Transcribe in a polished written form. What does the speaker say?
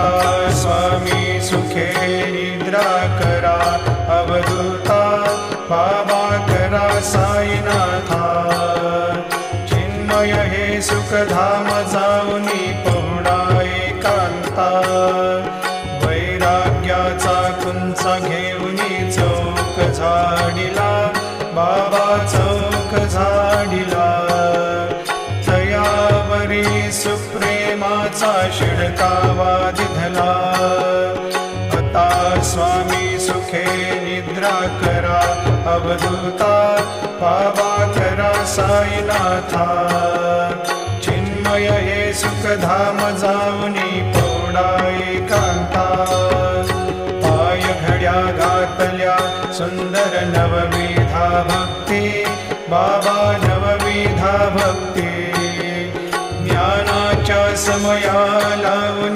आता स्वामी सुखे निद्रा करा अवधूता बाबा करा साईनाथा चिन्मय हे सुखधाम जाऊनी पहुडा एकांता वैराग्याचा कुंचा घेऊनी चौक झाडिला बाबा चौक झाडिला तयावरी सुप्रेमाचा शिडकावा दिधला आता स्वामी सुखे निद्रा करा अवधूता बाबा करा साईनाथा चिन्मय हे सुखधाम जाऊनी पौडा एकांता पाय घड्या घातल्या सुंदर नवविधा भक्ती बाबा नवविधा भक्ती ज्ञानाच्या समया लावून